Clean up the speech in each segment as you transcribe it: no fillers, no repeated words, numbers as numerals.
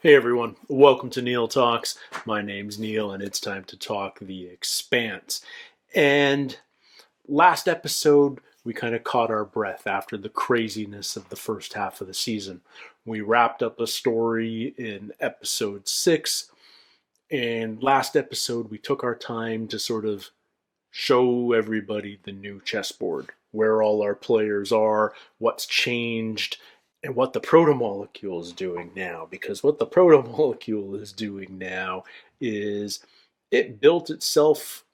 Hey everyone, welcome to Neil Talks. My name's Neil and it's time to talk The Expanse. And last episode, we kind of caught our breath after the craziness of the first half of the season. We wrapped up a story in episode 6, and last episode, we took our time to sort of show everybody the new chessboard, where all our players are, what's changed, and what the protomolecule is doing now. Because what the protomolecule is doing now is it built itself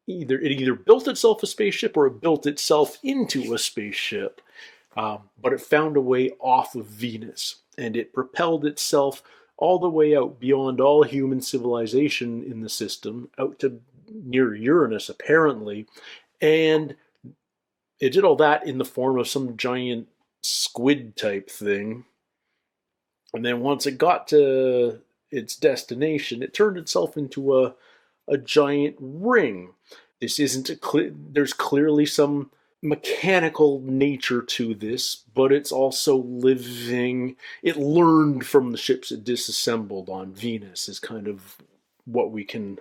either built itself a spaceship or it built itself into a spaceship, but it found a way off of Venus and it propelled itself all the way out beyond all human civilization in the system, out to near Uranus apparently, and it did all that in the form of some giant squid type thing. And then once it got to its destination, it turned itself into a giant ring. This isn't there's clearly some mechanical nature to this, but it's also living. It learned from the ships it disassembled on Venus, is kind of what we can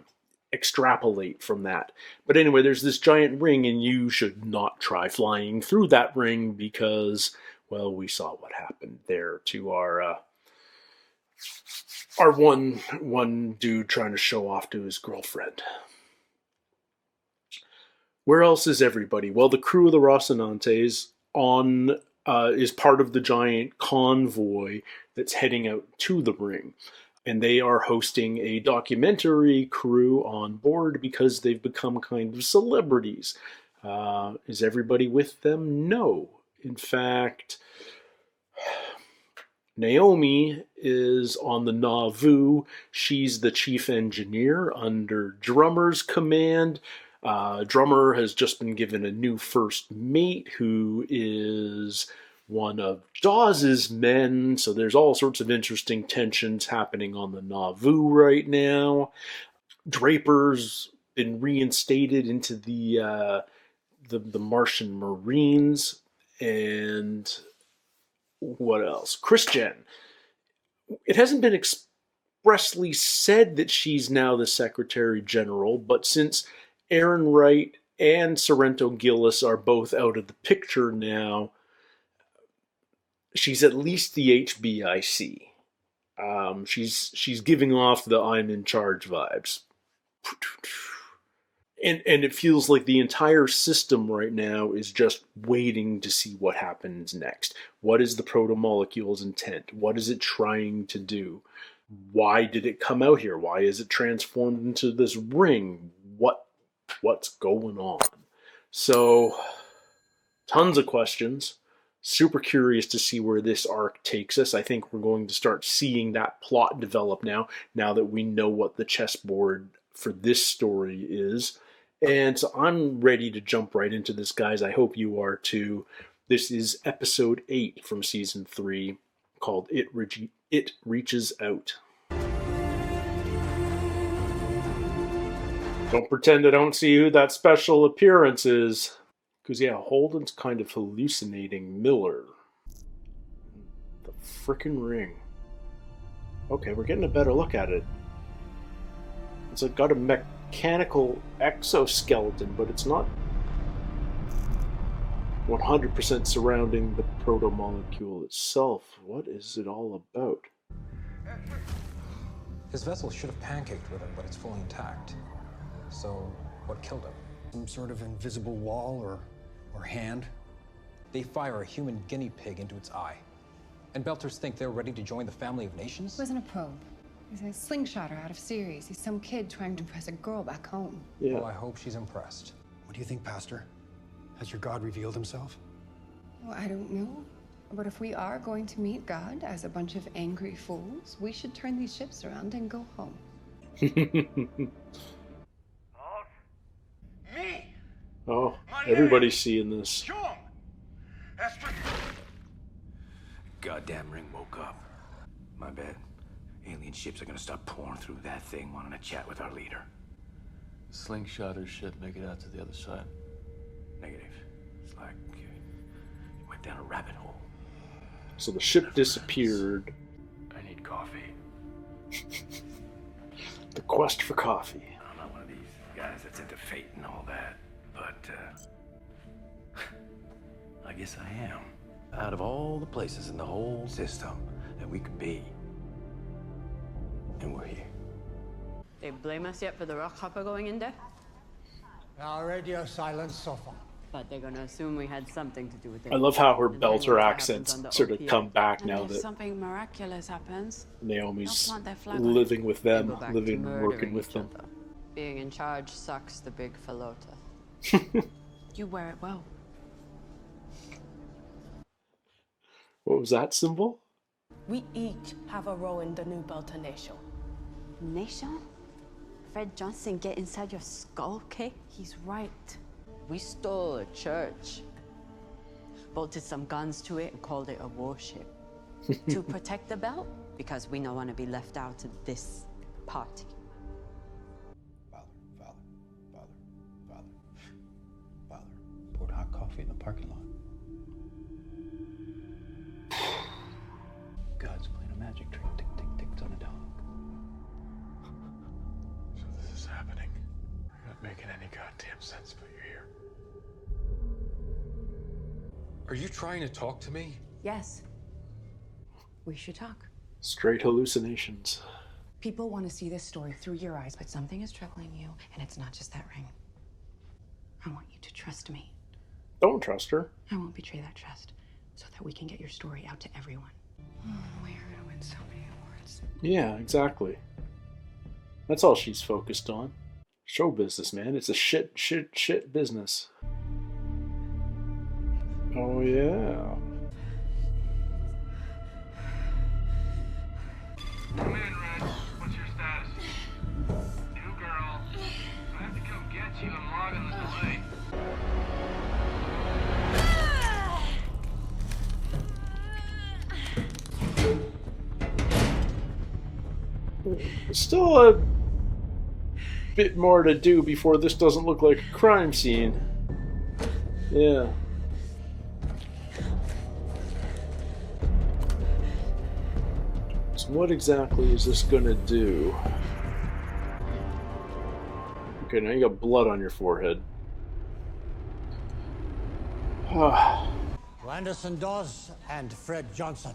extrapolate from that. But anyway, there's this giant ring, and you should not try flying through that ring because, well, we saw what happened there to our one dude trying to show off to his girlfriend. Where else is everybody? Well, the crew of the Rocinantes is part of the giant convoy that's heading out to the ring. And they are hosting a documentary crew on board because they've become kind of celebrities. Is everybody with them? No. In fact, Naomi is on the Nauvoo. She's the chief engineer under Drummer's command. Drummer has just been given a new first mate who is one of Dawes's men, so there's all sorts of interesting tensions happening on the Nauvoo right now. Draper's been reinstated into the Martian Marines, and what else? Christian. It hasn't been expressly said that she's now the Secretary General, but since Aaron Wright and Sorrento Gillis are both out of the picture now, she's at least the HBIC. She's giving off the I'm in charge vibes. And it feels like the entire system right now is just waiting to see what happens next. What is the protomolecule's intent? What is it trying to do? Why did it come out here? Why is it transformed into this ring? What's going on? So, tons of questions. Super curious to see where this arc takes us. I think we're going to start seeing that plot develop now that we know what the chessboard for this story is. And so I'm ready to jump right into this, guys. I hope you are too. This is episode 8 from season 3, called It Reaches Out. Don't pretend I don't see who that special appearance is. Because, yeah, Holden's kind of hallucinating Miller. The frickin' ring. Okay, we're getting a better look at it. It's got a mechanical exoskeleton, but it's not 100% surrounding the protomolecule itself. What is it all about? His vessel should have pancaked with him, but it's fully intact. So, what killed him? Some sort of invisible wall or hand? They fire a human guinea pig into its eye. And Belters think they're ready to join the family of nations? He wasn't a probe. He's a slingshotter out of series. He's some kid trying to impress a girl back home. Yeah. Well, I hope she's impressed. What do you think, Pastor? Has your God revealed himself? Well, I don't know. But if we are going to meet God as a bunch of angry fools, we should turn these ships around and go home. Me! Oh, everybody's seeing this. Goddamn ring woke up. My bad. Alien ships are gonna start pouring through that thing, wanting to chat with our leader. Slingshotters should make it out to the other side. Negative. It's like you went down a rabbit hole. So the ship disappeared. I need The quest for coffee. I'm not one of these guys that's into fate and all that, but I guess I am. Out of all the places in the whole system that we could be, and we're here. They blame us yet for the rock hopper going in there? Our radio silence so far. But they're gonna assume we had something to do with it. I love how her And then belter what accents happens on the sort of OPA. come back And now if that something miraculous happens, Naomi's they'll plant their flag on it. living with They them, go back living to and murdering working with each them. other. Being in charge sucks the big falota. You wear it well. What was that symbol? We each have a role in the new Belter Nation. Nation? Fred Johnson get inside your skull, okay? He's right. We stole a church. Bolted some guns to it and called it a warship. To protect the belt? Because we don't want to be left out of this party. Father. Poured hot coffee in the parking lot. God's playing a magic trick. Tick, tick, tick on a dog. So this is happening. You're not making any goddamn sense, but you're here. Are you trying to talk to me? Yes. We should talk. Straight hallucinations. People want to see this story through your eyes, but something is troubling you, and it's not just that ring. I want you to trust me. Don't trust her. I won't betray that trust, so that we can get your story out to everyone. We're gonna win so many awards. Yeah, exactly. That's all she's focused on. Show business, man. It's a shit business. Oh, yeah. Come in, Red. What's your status? New girl. I have to come get you. I'm logging the delay. Still a bit more to do before this doesn't look like a crime scene. Yeah. So what exactly is this gonna do? Okay, now you got blood on your forehead. To Anderson Dawes and Fred Johnson,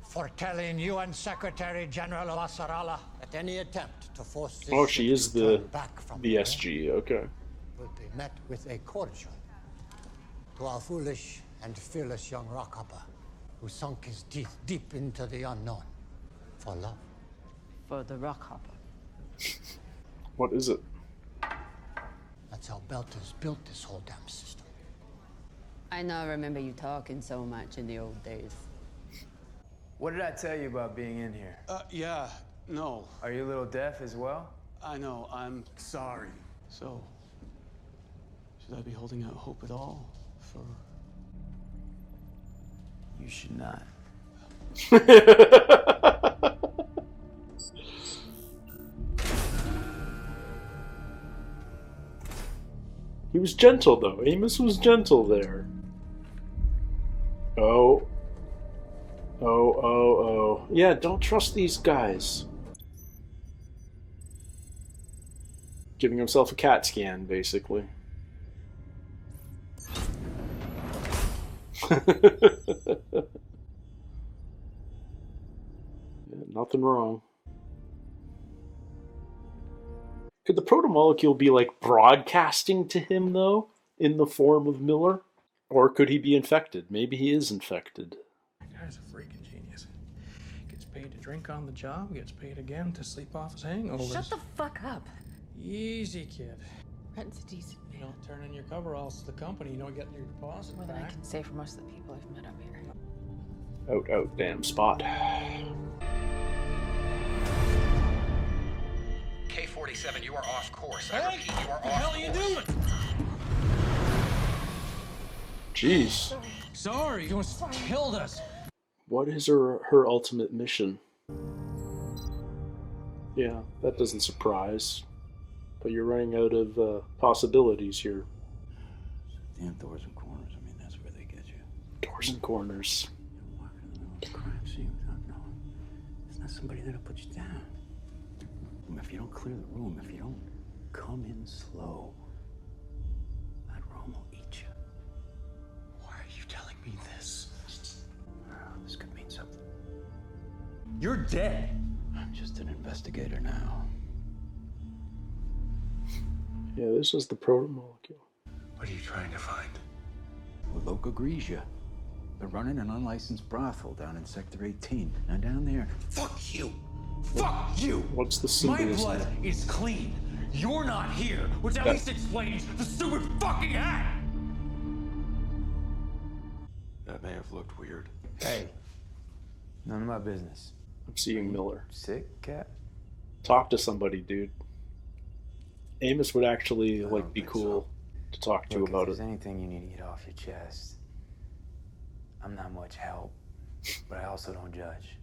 foretelling UN Secretary General of Asarala that any attempt to force this Oh, she ship is to the turn back from BSG, okay. will be met with a cordial to our foolish and fearless young rockhopper who sunk his teeth deep into the unknown for love. For the rock hopper. What is it? That's how Belters built this whole damn system. I now remember you talking so much in the old days. What did I tell you about being in here? Yeah, no. Are you a little deaf as well? I know, I'm sorry. So, should I be holding out hope at all for... You should not. He was gentle, though. Amos was gentle there. Oh. Oh. Yeah, don't trust these guys. Giving himself a CAT scan, basically. Yeah, nothing wrong. Could the protomolecule be like broadcasting to him, though, in the form of Miller? Or could he be infected? Maybe he is infected. That guy's a freaking genius. Gets paid to drink on the job, gets paid again to sleep off his hangovers. Shut the fuck up. Easy, kid. Red's a decent You don't turn in your coveralls to the company, you don't get your deposit More than I back. can say for most of the people I've met up here. Out, damn spot. K-47, you are off course. I Hey, repeat, you are what the off hell are you course. doing? Jeez. Sorry, you almost killed us. What is her ultimate mission? Yeah, that doesn't surprise. But you're running out of possibilities here. Damn doors and corners. I mean, that's where they get you. Doors and corners. Walking in the middle of a crime scene without knowing. It's There's somebody there to put you down. If you don't clear the room, if you don't come in slow, that room will eat you. Why are you telling me this? This could mean something. You're dead. I'm just an investigator now. Yeah, this is the proto-molecule. What are you trying to find? Loca Grisia. They're running an unlicensed brothel down in Sector 18. Now down there. Fuck you! Fuck you! What's the My symbolism? blood is clean. You're not here, which at That- least explains the stupid fucking hat! That may have looked weird. Hey, none of my business. I'm seeing Miller. Sick, cat? Talk to somebody, dude. Amos would actually be cool to talk to Look, about if it. there's anything you need to get off your chest, I'm not much help, but I also don't judge.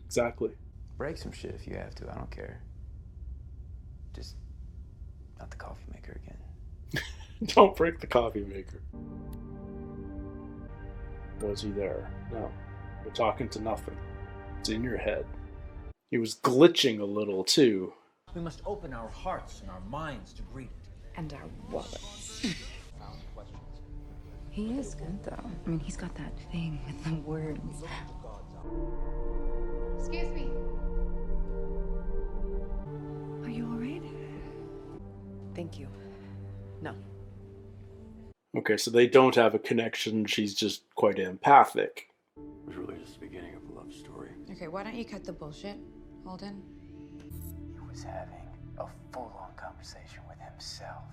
Exactly. Break some shit if you have to. I don't care. Just not the coffee maker again. Don't break the coffee maker. Was he there? No. We're talking to nothing. It's in your head. He was glitching a little, too. We must open our hearts and our minds to greet it. And our wallets. He is good, though. I mean, he's got that thing with the words. Excuse me. Are you all right? Thank you. No. Okay, so they don't have a connection. She's just quite empathic. It was really just the beginning of a love story. Okay, why don't you cut the bullshit, Holden? He was having a full-on conversation with himself.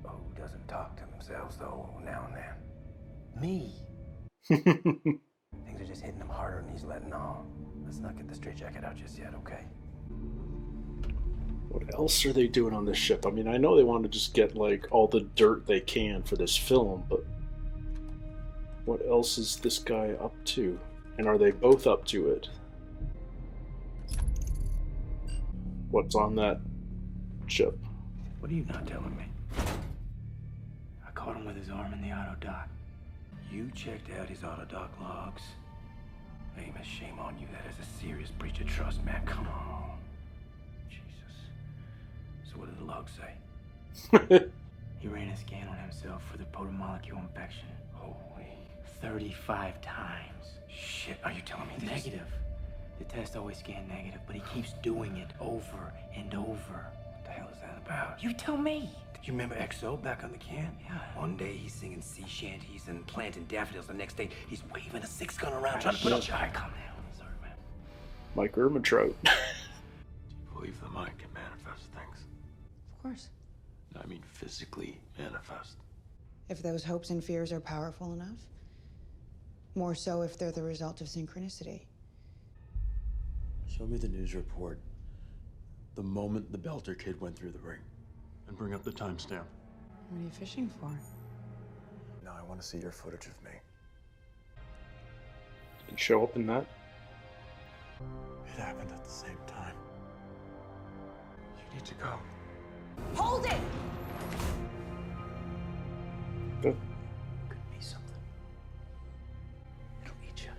Who doesn't talk to themselves, though, now and then? Me. Things are just hitting him harder than he's letting on. Let's not get the straitjacket out just yet, okay? What else are they doing on this ship? I mean, I know they want to just get, all the dirt they can for this film, but what else is this guy up to? And are they both up to it? What's on that ship? What are you not telling me? I caught him with his arm in the auto dock. You checked out his auto dock logs. Amos, shame on you. That is a serious breach of trust, man. Come on. Jesus. So what did the log say? He ran a scan on himself for the protomolecule infection. Holy. 35 times. Shit, are you telling me this? Negative. The test always scanned negative, but he keeps doing it over and over. What the hell is that about? You tell me. You remember XO back on the can? Yeah. One day he's singing sea shanties and planting daffodils. The next day he's waving a 6-gun around trying to put a... All right, calm down. Sorry, man. Mike Ehrmantraut. Do you believe the mind can manifest things? Of course. I mean physically manifest. If those hopes and fears are powerful enough. More so if they're the result of synchronicity. Show me the news report the moment the Belter kid went through the ring. And bring up the timestamp. What are you fishing for? Now I want to see your footage of me. Did it show up in that? It happened at the same time. You need to go. Hold it! Good. Could be something. It'll eat you.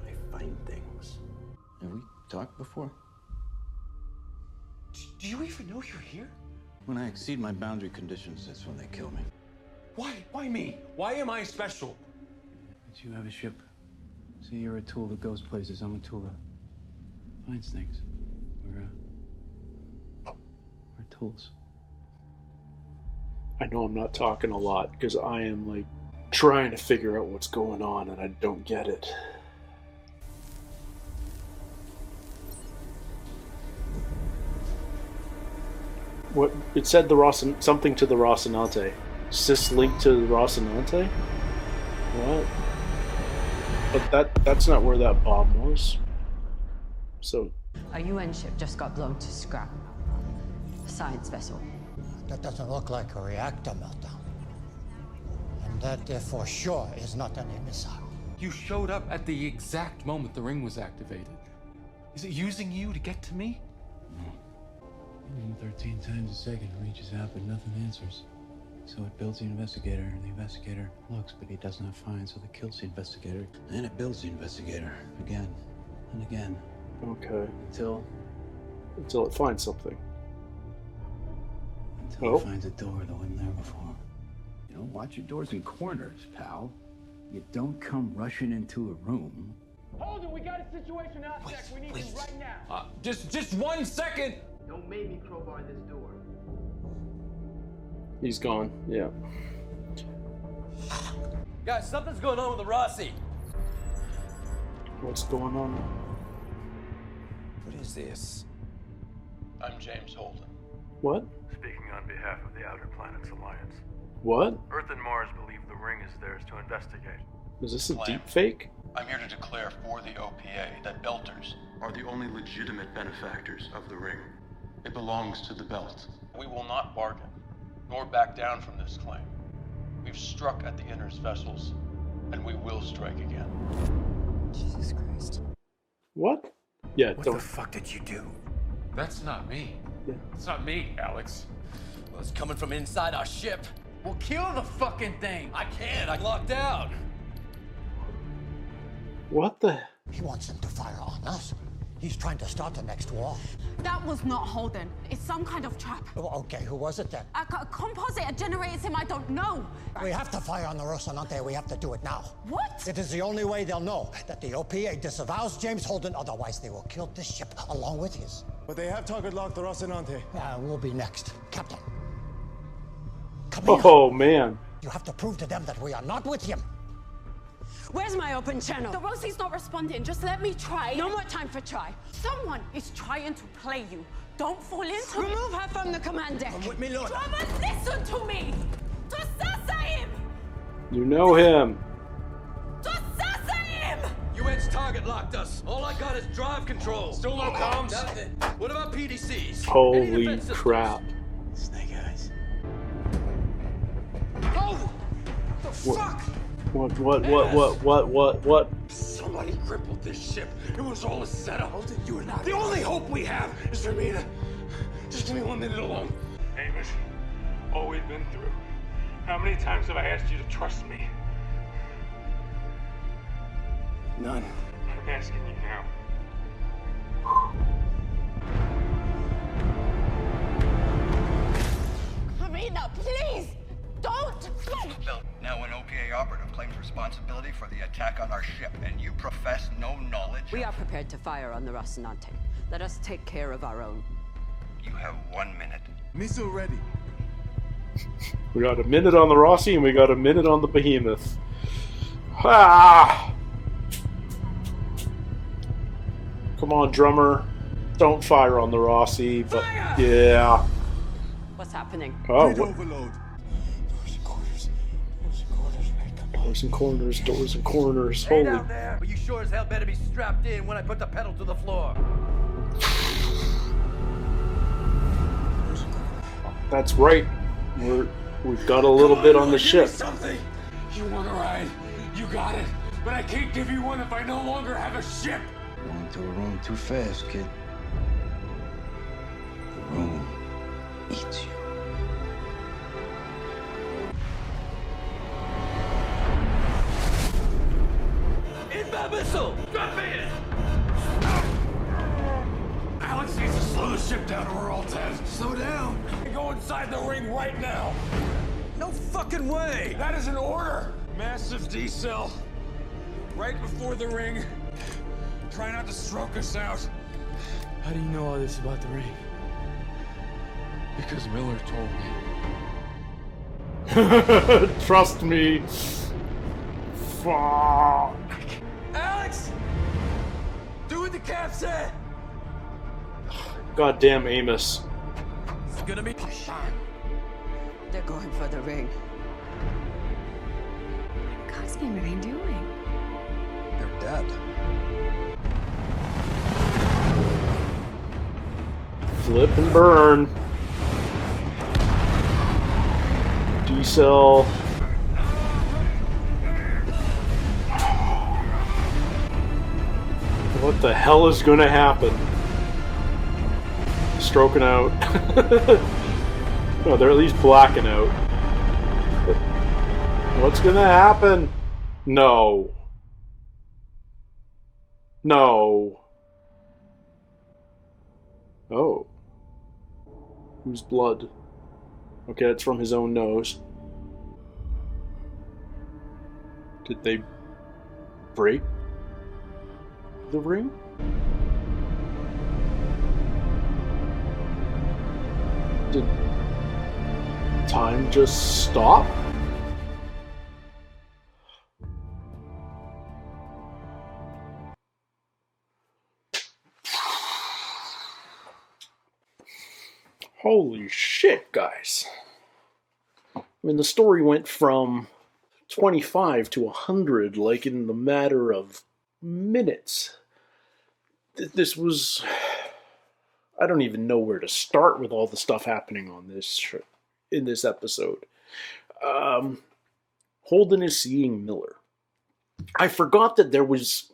I find things. Have we talked before? Do you even know you're here? When I exceed my boundary conditions, that's when they kill me. Why? Why me? Why am I special? But you have a ship. See, you're a tool that goes places. I'm a tool that finds things. We're tools. I know I'm not talking a lot because I am trying to figure out what's going on and I don't get it. What it said something to the Rocinante. Is this linked to the Rocinante? What? But that's not where that bomb was. So A UN ship just got blown to scrap. A science vessel. That doesn't look like a reactor meltdown. And that, for sure, is not an missile. You showed up at the exact moment the ring was activated. Is it using you to get to me? 13 times a second reaches out, but nothing answers. So it builds the investigator, and the investigator looks, but he does not find, so it kills the investigator. And it builds the investigator again and again. Okay. Until it finds something. Until it finds a door that wasn't there before. You know, watch your doors and corners, pal. You don't come rushing into a room. Hold it, we got a situation out there. We need you right now. Just 1 second. Don't make me crowbar this door. He's gone. Yeah. Guys, something's going on with the Rossi. What's going on? What is this? I'm James Holden. What? Speaking on behalf of the Outer Planets Alliance. What? Earth and Mars believe the ring is theirs to investigate. Is this a deep fake? I'm here to declare for the OPA that Belters Are the only legitimate benefactors of the ring. It belongs to the belt. we will not bargain, nor back down from this claim. We've struck at the Inner's vessels, and we will strike again. Jesus Christ. What? Yeah, What don't. the fuck did you do? That's not me. Yeah. It's not me, Alex. Well, it's coming from inside our ship. Well, kill the fucking thing. I can't. I'm locked out. What the? He wants them to fire on us. He's trying to start the next war. That was not Holden. It's some kind of trap. Oh, okay, who was it then? A composite generates him, I don't know. We have to fire on the Rocinante. We have to do it now. What? It is the only way they'll know that the OPA disavows James Holden, otherwise they will kill this ship along with his. But they have target locked the Rocinante. We'll be next. Captain. Oh, man. You have to prove to them that we are not with him. Where's my open channel? The Rosie's not responding. Just let me try. No more time for try. Someone is trying to play you. Don't fall into it. Remove her from the command deck. Come with me, Lord. Drummer, listen to me. Just him. You know him. Just him. UN's target locked us. All I got is drive control. Still no comms? Nothing. What about PDCs? Any Holy defense systems? crap. Snake Eyes. Oh! The fuck? What? Somebody crippled this ship. It was all a setup. You were not. The only hope we have is for me to just give me 1 minute alone. Amos, all we've been through. How many times have I asked you to trust me? None. I'm asking you now. Karina, please. Don't. Now an OPA operative claims responsibility for the attack on our ship, and you profess no knowledge We are prepared to fire on the Rocinante. Let us take care of our own. You have 1 minute. Missile ready. We got a minute on the Rossi and we got a minute on the Behemoth. Ah! Come on, drummer. Don't fire on the Rossi, but yeah. What's happening? Oh, Grid what? overload. Doors and corners, doors and corners. Hey Holy. down there. But you sure as hell better be strapped in when I put the pedal to the floor. That's right. We've got a little bit on the ship. Something. You want a ride? You got it. But I can't give you one if I no longer have a ship. Going to a room too fast, kid. The room eats you. Inbound missile! Drop it! Alex needs to slow the ship down or we're all dead. Slow down. Go inside the ring right now. No fucking way! That is an order. Massive decel. Right before the ring. Try not to stroke us out. How do you know all this about the ring? Because Miller told me. Trust me. Fuck. Alex! Do what the cap said! Goddamn Amos. It's gonna be They're going for the ring. God's name are they doing? They're dead. Flip and burn. Decel. What the hell is gonna happen? Stroking out. No, they're at least blacking out. What's gonna happen? No. No. Oh. Whose blood? Okay, that's from his own nose. Did they break the ring? Did time just stop? Holy shit, guys. I mean, the story went from 25 to 100 like in the matter of minutes. This was. I don't even know where to start with all the stuff happening on in this episode. Um, Holden is seeing Miller. I forgot that there was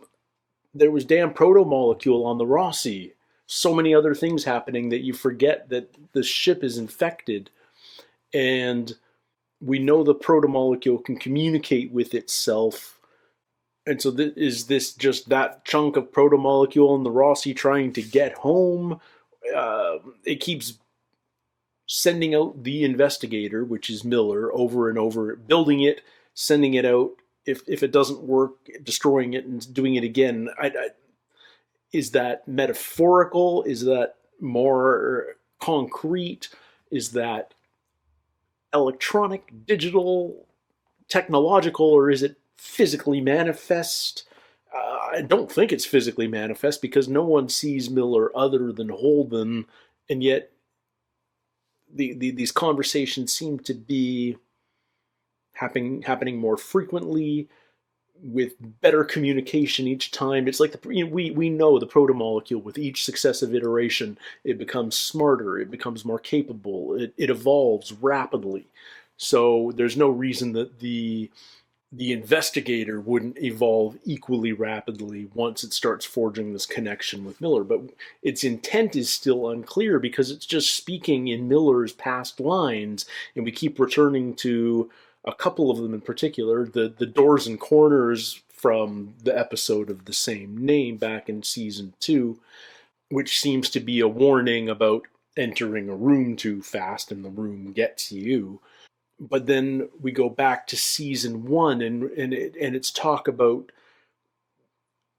damn proto molecule on the Rossi. So many other things happening that you forget that the ship is infected, and we know the proto molecule can communicate with itself. And so, is this just that chunk of proto molecule in the Rossi trying to get home? It keeps sending out the investigator, which is Miller, over and over, building it, sending it out. If it doesn't work, destroying it and doing it again. Is that metaphorical? Is that more concrete? Is that electronic, digital, technological, or is it physically manifest? I don't think it's physically manifest because no one sees Miller other than Holden, and yet these conversations seem to be happening more frequently with better communication each time. It's like we know the protomolecule with each successive iteration, it becomes smarter, it becomes more capable, it evolves rapidly. So there's no reason that the investigator wouldn't evolve equally rapidly once it starts forging this connection with Miller. But its intent is still unclear because it's just speaking in Miller's past lines, and we keep returning to a couple of them in particular, the doors and corners from the episode of the same name back in season 2, which seems to be a warning about entering a room too fast and the room gets you. But then we go back to season 1 and it's talk about,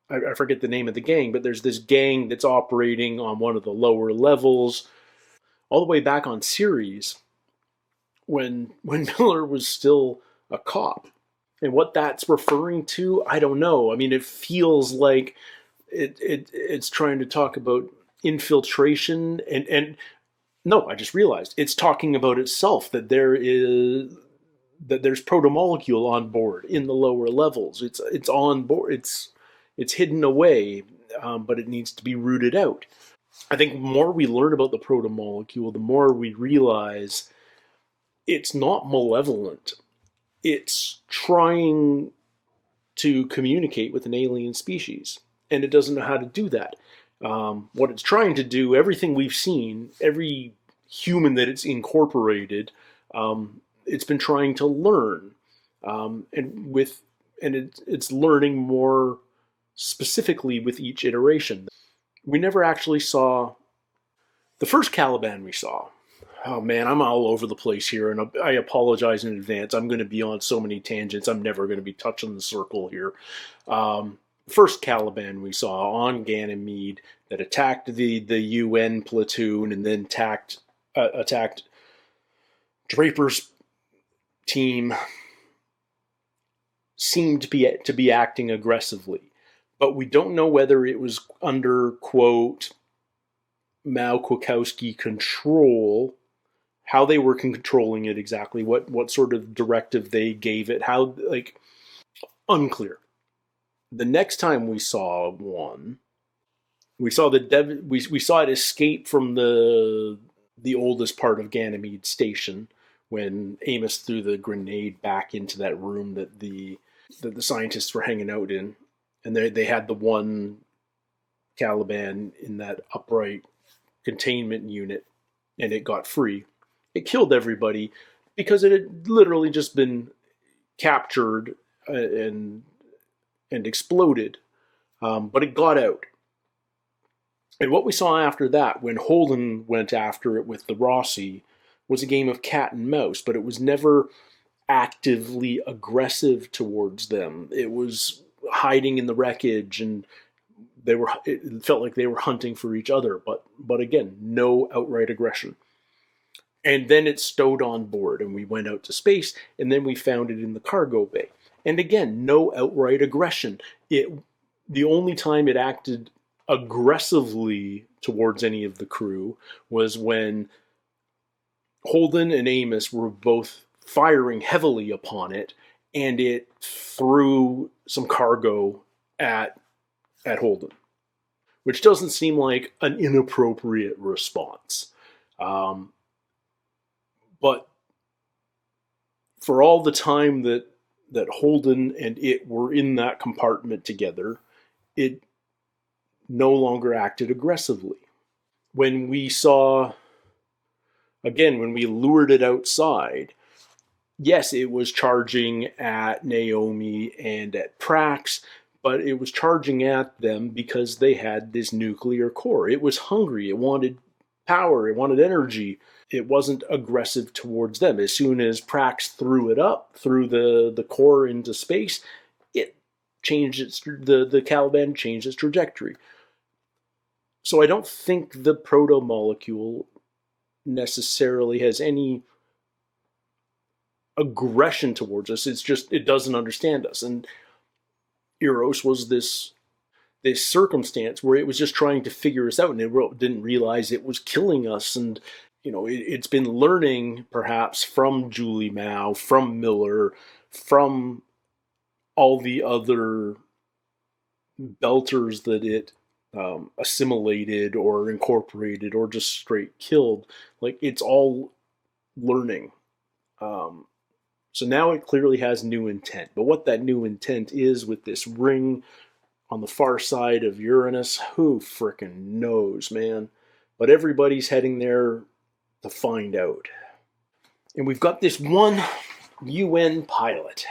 I forget the name of the gang, but there's this gang that's operating on one of the lower levels, all the way back on series when Miller was still a cop. And what that's referring to, I don't know. I mean, it feels like it's trying to talk about infiltration and no, I just realized it's talking about itself, that there's protomolecule on board in the lower levels. It's on board. It's hidden away, but it needs to be rooted out. I think the more we learn about the protomolecule, the more we realize it's not malevolent. It's trying to communicate with an alien species, and it doesn't know how to do that. What it's trying to do, everything we've seen, every human that it's incorporated, it's been trying to learn, it's learning more specifically with each iteration. We never actually saw the first Caliban we saw. Oh man, I'm all over the place here, and I apologize in advance. I'm going to be on so many tangents. I'm never going to be touching the circle here. First Caliban we saw on Ganymede that attacked the UN platoon and then attacked Draper's team, seemed to be acting aggressively, but we don't know whether it was under, quote, Mao Kwiatkowski control, how they were controlling it exactly, what sort of directive they gave it, how, like, unclear. The next time we saw one, we saw we saw it escape from the oldest part of Ganymede Station when Amos threw the grenade back into that room that the scientists were hanging out in, and they had the one Caliban in that upright containment unit, and it got free. It killed everybody because it had literally just been captured and exploded, but it got out. And what we saw after that, when Holden went after it with the Rossi, was a game of cat and mouse, but it was never actively aggressive towards them. It was hiding in the wreckage, and it felt like they were hunting for each other, but again, no outright aggression. And then it stowed on board, and we went out to space, and then we found it in the cargo bay. And again, no outright aggression. The only time it acted aggressively towards any of the crew was when Holden and Amos were both firing heavily upon it, and it threw some cargo at Holden, which doesn't seem like an inappropriate response. But for all the time that Holden and it were in that compartment together, it no longer acted aggressively. When we lured it outside, yes, it was charging at Naomi and at Prax, but it was charging at them because they had this nuclear core. It was hungry. It wanted power. It wanted energy. It wasn't aggressive towards them. As soon as Prax threw the core into space, it changed the Caliban changed its trajectory. So I don't think the proto-molecule necessarily has any aggression towards us. It's just it doesn't understand us. And Eros was this circumstance where it was just trying to figure us out, and it didn't realize it was killing us. And it's been learning perhaps from Julie Mao, from Miller, from all the other belters that it assimilated or incorporated or just straight killed. Like, it's all learning. So now it clearly has new intent. But what that new intent is with this ring on the far side of Uranus, who frickin' knows, man? But everybody's heading there to find out. And we've got this one UN pilot.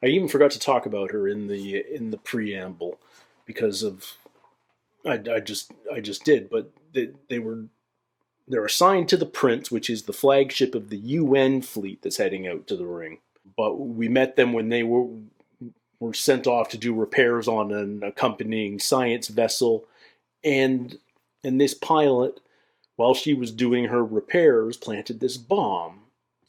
I even forgot to talk about her in the preamble because of I just did, but they're assigned to the Prince, which is the flagship of the UN fleet that's heading out to the ring. But we met them when they were sent off to do repairs on an accompanying science vessel, and this pilot, while she was doing her repairs, planted this bomb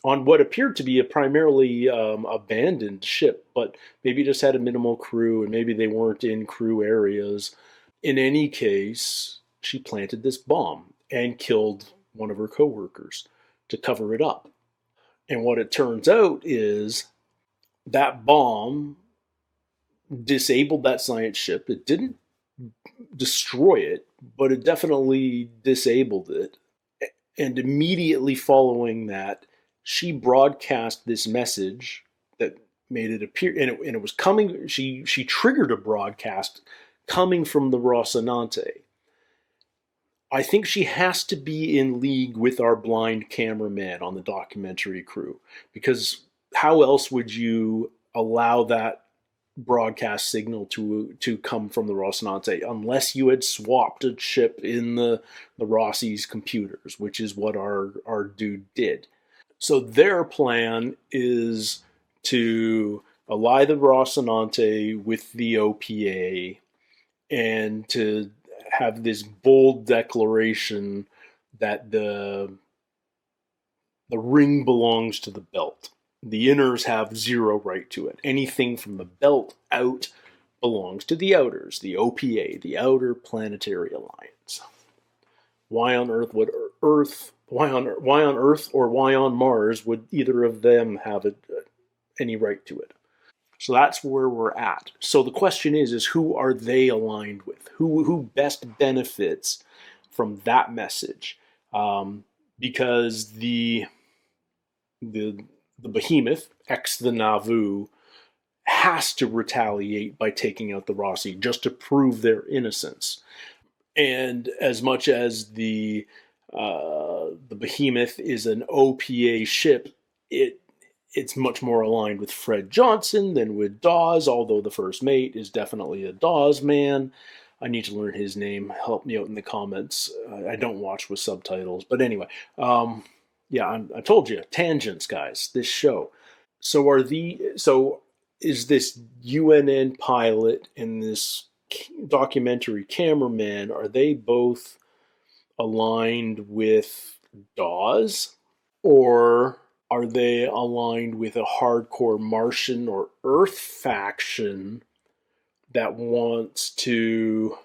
on what appeared to be a primarily abandoned ship, but maybe just had a minimal crew, and maybe they weren't in crew areas. In any case, she planted this bomb and killed one of her coworkers to cover it up. And what it turns out is that bomb disabled that science ship. It didn't destroy it, but it definitely disabled it. And immediately following that, she broadcast this message that made it appear, and it was coming. She triggered a broadcast coming from the Rocinante. I think she has to be in league with our blind cameraman on the documentary crew, because how else would you allow that broadcast signal to come from the Rocinante unless you had swapped a chip in the Rossi's computers, which is what our dude did. So their plan is to ally the Rocinante with the OPA and to have this bold declaration that the ring belongs to the belt. The inners have zero right to it. Anything from the belt out belongs to the outers, the OPA, the Outer Planetary Alliance. Why on Earth or why on Mars would either of them have any right to it? So that's where we're at. So the question is who are they aligned with? Who best benefits from that message? Because the behemoth, ex the Nauvoo, has to retaliate by taking out the Rossi just to prove their innocence. And as much as the behemoth is an OPA ship, it's much more aligned with Fred Johnson than with Dawes, although the first mate is definitely a Dawes man. I need to learn his name. Help me out in the comments. I don't watch with subtitles. But anyway, yeah, I told you, tangents, guys, this show. So is this UNN pilot and this documentary cameraman, are they both aligned with Dawes? Or are they aligned with a hardcore Martian or Earth faction that wants to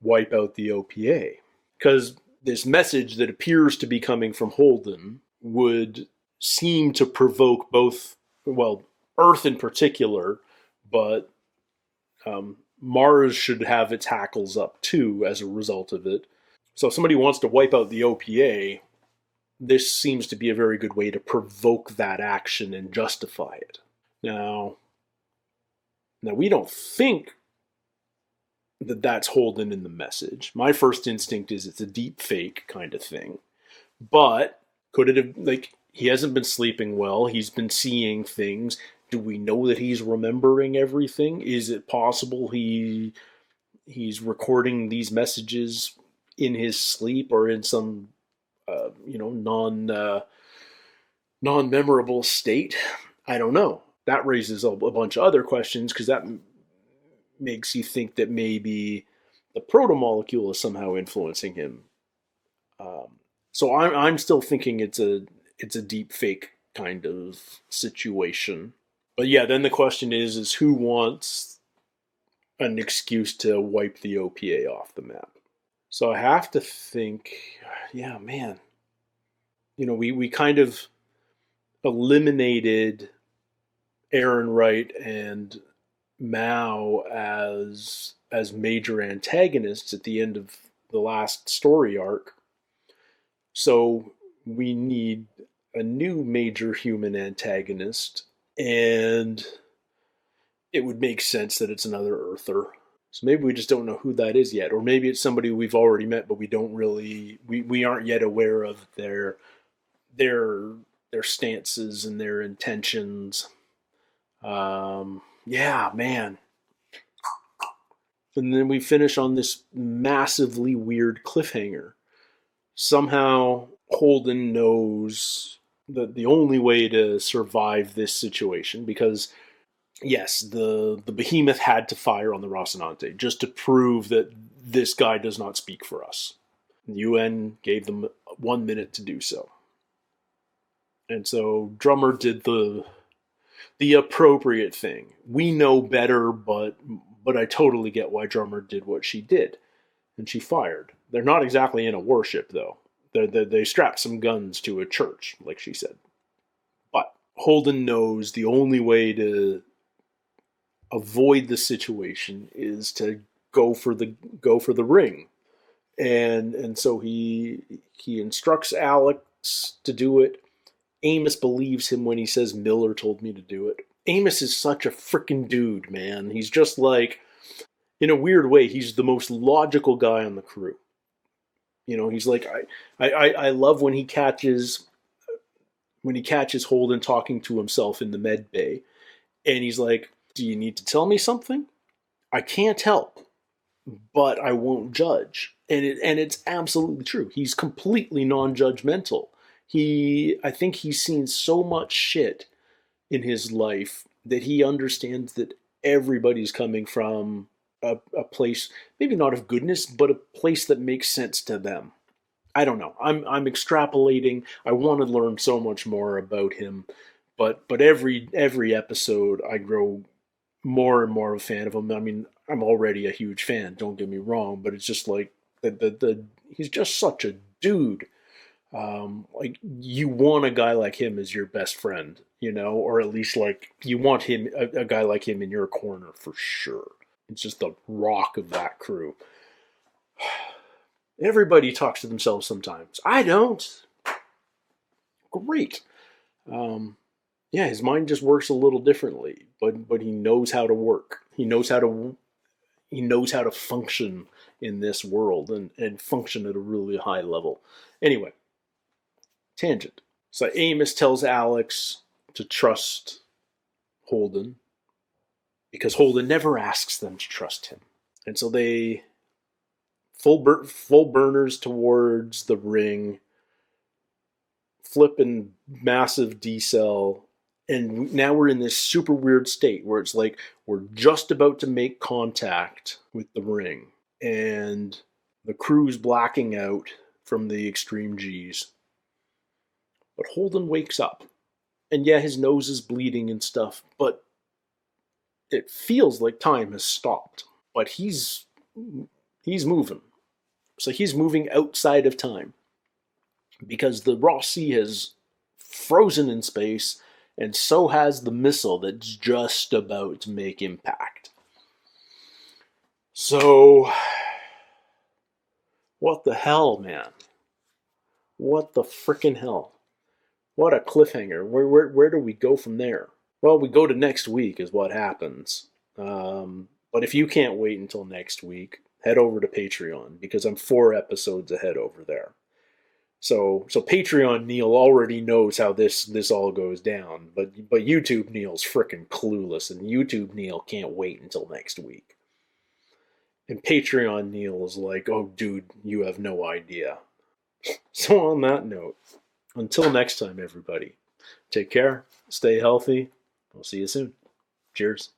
wipe out the OPA? Because this message that appears to be coming from Holden would seem to provoke both, well, Earth in particular, but Mars should have its hackles up too as a result of it. So if somebody wants to wipe out the OPA, this seems to be a very good way to provoke that action and justify it. Now we don't think that that's Holden in the message. My first instinct is it's a deep fake kind of thing. But could it have, like, he hasn't been sleeping well, he's been seeing things. Do we know that he's remembering everything? Is it possible he's recording these messages in his sleep or in some non-memorable state? I don't know. That raises a bunch of other questions, because that makes you think that maybe the protomolecule is somehow influencing him. So I'm still thinking it's a deep fake kind of situation. But yeah, then the question is who wants an excuse to wipe the OPA off the map? So I have to think, yeah, man. We kind of eliminated Aaron Wright and Mao as major antagonists at the end of the last story arc. So we need a new major human antagonist, and it would make sense that it's another Earther. So maybe we just don't know who that is yet, or maybe it's somebody we've already met, but we don't really we aren't yet aware of their stances and their intentions. Yeah, man. And then we finish on this massively weird cliffhanger. Somehow Holden knows that the only way to survive this situation, because yes, the behemoth had to fire on the Rocinante just to prove that this guy does not speak for us. The UN gave them 1 minute to do so. And so Drummer did the appropriate thing. We know better, but I totally get why Drummer did what she did. And she fired. They're not exactly in a warship, though. They strapped some guns to a church, like she said. But Holden knows the only way to avoid the situation is to go for the ring. And so he instructs Alex to do it. Amos believes him when he says Miller told me to do it. Amos is such a freaking dude, man. He's just like, in a weird way, he's the most logical guy on the crew. He's like, I love when he catches Holden talking to himself in the med bay, and he's like, do you need to tell me something? I can't help, but I won't judge. And it's absolutely true. He's completely non-judgmental. I think he's seen so much shit in his life that he understands that everybody's coming from a place, maybe not of goodness, but a place that makes sense to them. I don't know. I'm extrapolating. I want to learn so much more about him, but every episode I grow more and more of a fan of him. I mean, I'm already a huge fan. Don't get me wrong, but it's just like he's just such a dude. Like, you want a guy like him as your best friend, or at least like you want him a guy like him in your corner for sure. It's just the rock of that crew. Everybody talks to themselves sometimes. I don't. Great. Yeah, his mind just works a little differently, but he knows how to work. He knows how to function in this world and function at a really high level. Anyway, tangent. So Amos tells Alex to trust Holden, because Holden never asks them to trust him. And so they full burners towards the ring, flipping massive decel, and now we're in this super weird state where it's like we're just about to make contact with the ring, and the crew's blacking out from the extreme G's. But Holden wakes up, and yeah, his nose is bleeding and stuff, but it feels like time has stopped. But he's moving. So he's moving outside of time because the Ross Sea has frozen in space, and so has the missile that's just about to make impact. So, what the hell, man? What the frickin' hell? What a cliffhanger. Where do we go from there? Well, we go to next week is what happens. But if you can't wait until next week, head over to Patreon because I'm 4 episodes ahead over there. So Patreon Neil already knows how this all goes down, but YouTube Neil's frickin' clueless, and YouTube Neil can't wait until next week. And Patreon Neil is like, oh dude, you have no idea. So on that note, until next time, everybody, take care, stay healthy. We'll see you soon. Cheers.